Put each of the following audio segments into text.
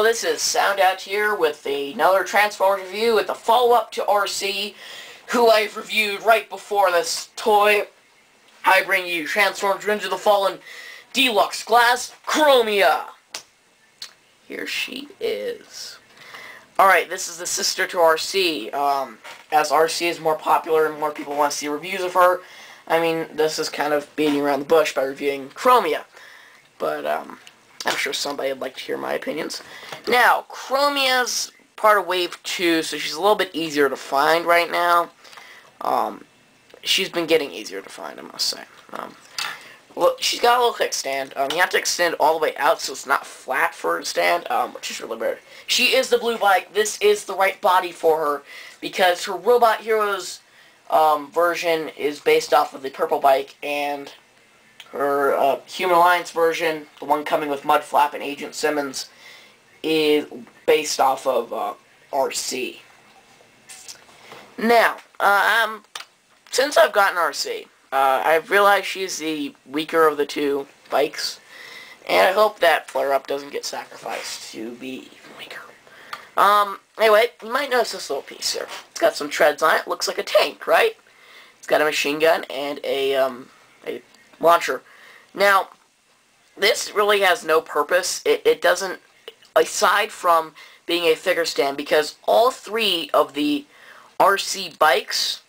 this is Soundout here with another Transformers review with the follow-up to Arcee, who I've reviewed right before this toy. I bring you Transformers Revenge of the Fallen Deluxe Glass Chromia. Here she is. Alright, this is the sister to Arcee. As Arcee is more popular and more people want to see reviews of her, I mean, this is kind of beating around the bush by reviewing Chromia. But, I'm sure somebody would like to hear my opinions. Now, Chromia's part of Wave 2, so she's a little bit easier to find right now. She's been getting easier to find, I must say. Well, she's got a little kickstand. You have to extend all the way out so it's not flat for a stand, which is really weird. She is the blue bike. This is the right body for her because her Robot Heroes version is based off of the purple bike, and her Human Alliance version, the one coming with Mudflap and Agent Simmons, is based off of Arcee. Now, since I've gotten Arcee, I've realized she's the weaker of the two bikes, and I hope that Flare-Up doesn't get sacrificed to be even weaker. Anyway, you might notice this little piece here. It's got some treads on it. Looks like a tank, right? It's got a machine gun and a launcher. Now, this really has no purpose. It doesn't, aside from being a figure stand, because all three of the Arcee bikes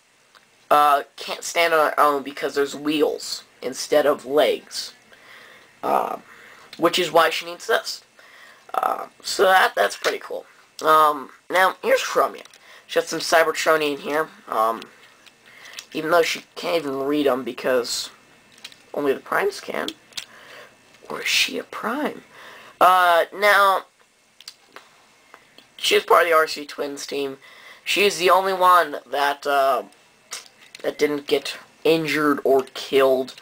can't stand on their own because there's wheels instead of legs, which is why she needs this. So that's pretty cool. Now, here's Chromia. She got some Cybertronian in here, even though she can't even read them because only the Primes can. Or is she a Prime? Now, she's part of the Arcee Twins team. She's the only one that that didn't get injured or killed.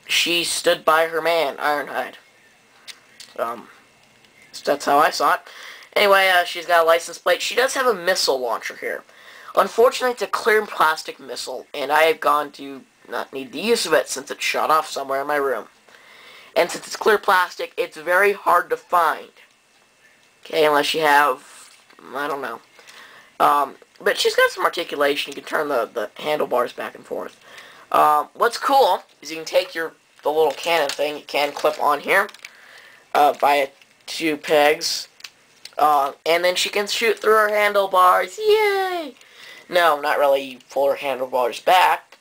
She stood by her man, Ironhide. So that's how I saw it. Anyway, she's got a license plate. She does have a missile launcher here. Unfortunately, it's a clear plastic missile, and I have gone to not need the use of it since it's shot off somewhere in my room. And since it's clear plastic, it's very hard to find. Okay, unless you have, I don't know. But she's got some articulation. You can turn the handlebars back and forth. What's cool is you can take the little cannon thing, you can clip on here via two pegs. And then she can shoot through her handlebars. Yay! No, not really. You pull her handlebars back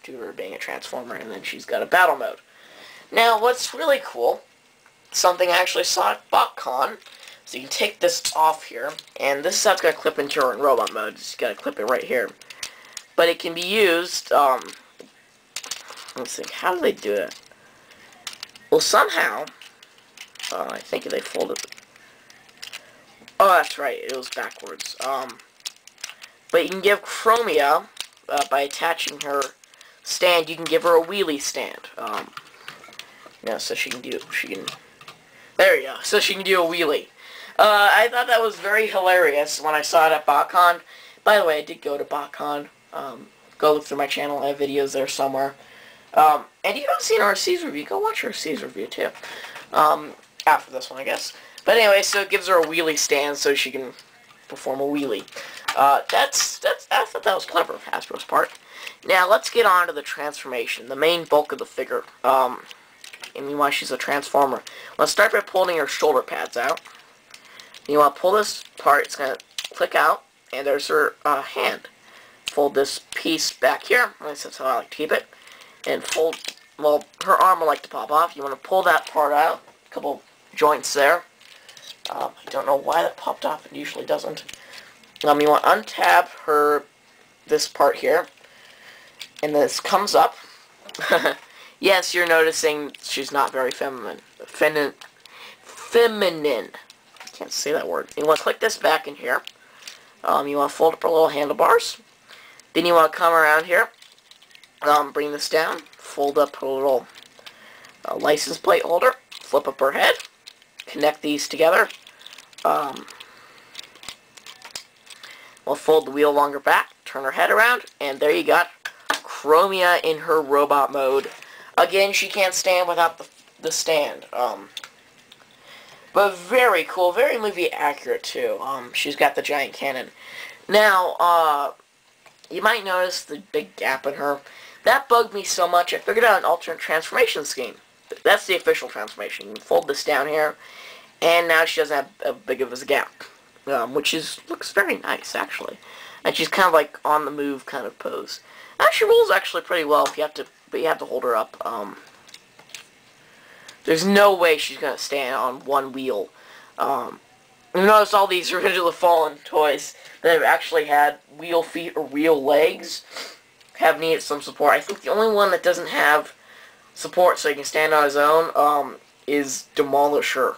due to her being a Transformer, and then she's got a battle mode. Now, what's really cool, something I actually saw at BotCon, so you can take this off here, and this is how it's going to clip into her in robot mode. Just got to clip it right here. But it can be used, let's think, how do they do it? Well, somehow, I think they folded it. Oh, that's right, it was backwards. But you can give Chromia, by attaching her stand, you can give her a wheelie stand. So she can there you go, so she can do a wheelie. I thought that was very hilarious when I saw it at BotCon. By the way, I did go to BotCon. Go look through my channel, I have videos there somewhere. And if you haven't seen Arcee's review, go watch Arcee's review too. After this one, I guess. But anyway, so it gives her a wheelie stand so she can perform a wheelie. I thought that was clever, Hasbro's part. Now, let's get on to the transformation, the main bulk of the figure. And meanwhile, she's a Transformer. Let's start by pulling her shoulder pads out. You want to pull this part, it's going to click out, and there's her hand. Fold this piece back here, at least that's how I like to keep it, and fold, well, her arm will like to pop off. You want to pull that part out, a couple joints there. I don't know why that popped off, it usually doesn't. You want to untab this part here, and this comes up. Yes, you're noticing she's not very feminine. Feminine. I can't say that word. You want to click this back in here. You want to fold up her little handlebars. Then you want to come around here. Bring this down. Fold up her little license plate holder. Flip up her head. Connect these together. We'll fold the wheel longer back. Turn her head around. And there you got Chromia in her robot mode. Again, she can't stand without the stand. But very cool, very movie accurate too. She's got the giant cannon. Now, you might notice the big gap in her. That bugged me so much, I figured out an alternate transformation scheme. That's the official transformation. You can fold this down here, and now she doesn't have as big of a gap. Which looks very nice, actually. And she's kind of like on the move kind of pose. Now she rolls actually pretty well, but you have to hold her up. There's no way she's gonna stand on one wheel. You notice all these Revenge of the Fallen toys that have actually had wheel feet or wheel legs have needed some support. I think the only one that doesn't have support so he can stand on his own is Demolisher.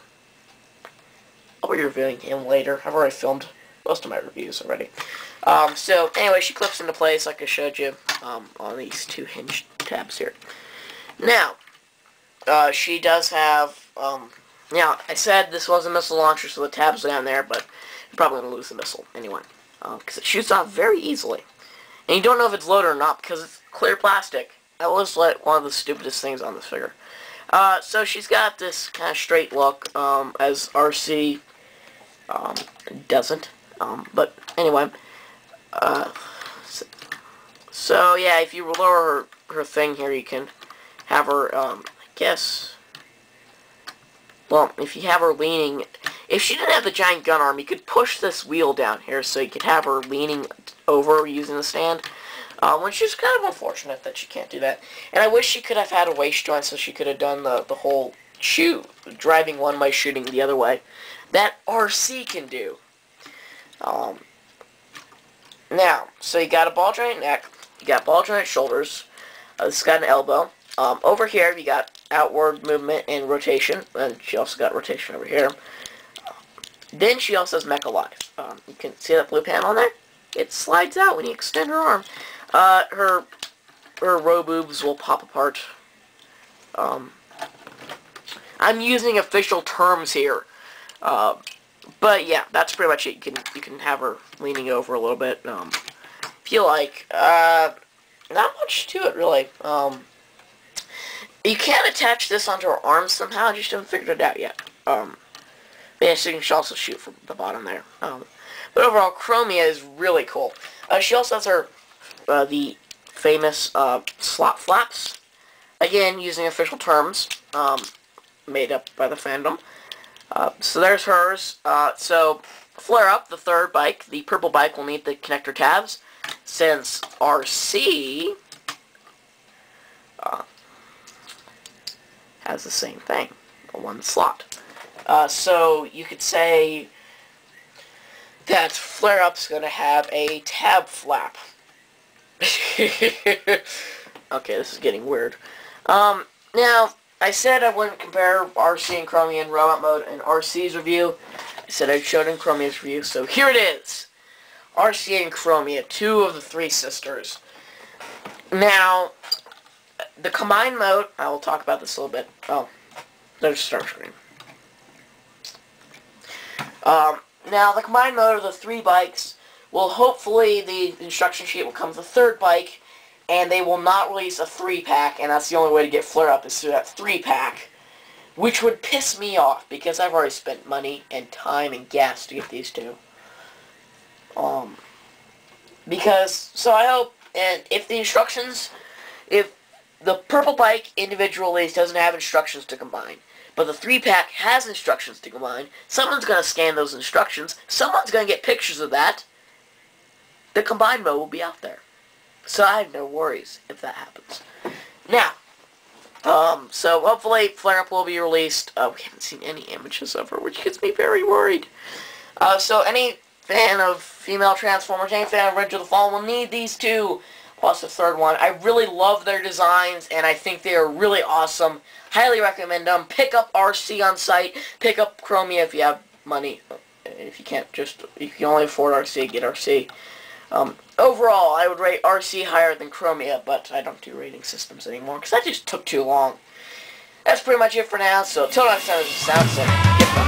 I'll be reviewing him later. I've already filmed most of my reviews already. So anyway, she clips into place like I showed you on these two hinge tabs here. Now, she does have, now, I said this was a missile launcher, so the tabs are down there, but you're probably going to lose the missile anyway, because it shoots off very easily. And you don't know if it's loaded or not, because it's clear plastic. That was like one of the stupidest things on this figure. So she's got this kind of straight look, as Arcee doesn't. But anyway, so yeah, if you lower her thing here, you can have her, I guess, well, if you have her leaning, if she didn't have the giant gun arm, you could push this wheel down here so you could have her leaning over using the stand, which is kind of unfortunate that she can't do that. And I wish she could have had a waist joint so she could have done the whole driving one way, shooting the other way. That Arcee can do. Now, so you got a ball joint neck, you got ball joint shoulders, this has got an elbow. Over here, you got outward movement and rotation, and she also got rotation over here. Then she also has Mecha Live. You can see that blue panel on there? It slides out when you extend her arm. Her row boobs will pop apart. I'm using official terms here. But yeah, that's pretty much it. You can have her leaning over a little bit. If you like, not much to it really. You can attach this onto her arms somehow. I just haven't figured it out yet. But yeah, so you can also shoot from the bottom there. But overall, Chromia is really cool. She also has her the famous slot flaps. Again, using official terms, made up by the fandom. So there's hers. So Flare Up, the third bike, the purple bike will need the connector tabs, since Arcee has the same thing, one slot. So you could say that Flare Up's going to have a tab flap. Okay, this is getting weird. Now, I said I wouldn't compare Arcee and Chromia in robot mode in Arcee's review. I said I'd show it in Chromia's review, so here it is. Arcee and Chromia, two of the three sisters. Now, the combined mode, I will talk about this a little bit. Oh, there's a start screen. Now, the combined mode of the three bikes will hopefully, the instruction sheet will come with a third bike, and they will not release a 3-pack, and that's the only way to get Flare Up is through that 3-pack, which would piss me off, because I've already spent money and time and gas to get these two. So I hope, and if the instructions, if the purple bike individual release doesn't have instructions to combine, but the 3-pack has instructions to combine, someone's going to scan those instructions, someone's going to get pictures of that, the combined mode will be out there. So I have no worries if that happens. Now, so hopefully Flare Up will be released. We haven't seen any images of her, which gets me very worried. So any fan of female Transformers, any fan of Revenge of the Fallen will need these two, plus the third one. I really love their designs, and I think they are really awesome. Highly recommend them. Pick up Arcee on site. Pick up Chromia if you have money. If you can't, if you can only afford Arcee, get Arcee. Overall, I would rate Arcee higher than Chromia, but I don't do rating systems anymore, because that just took too long. That's pretty much it for now, so until next time, this is Soundout. Goodbye.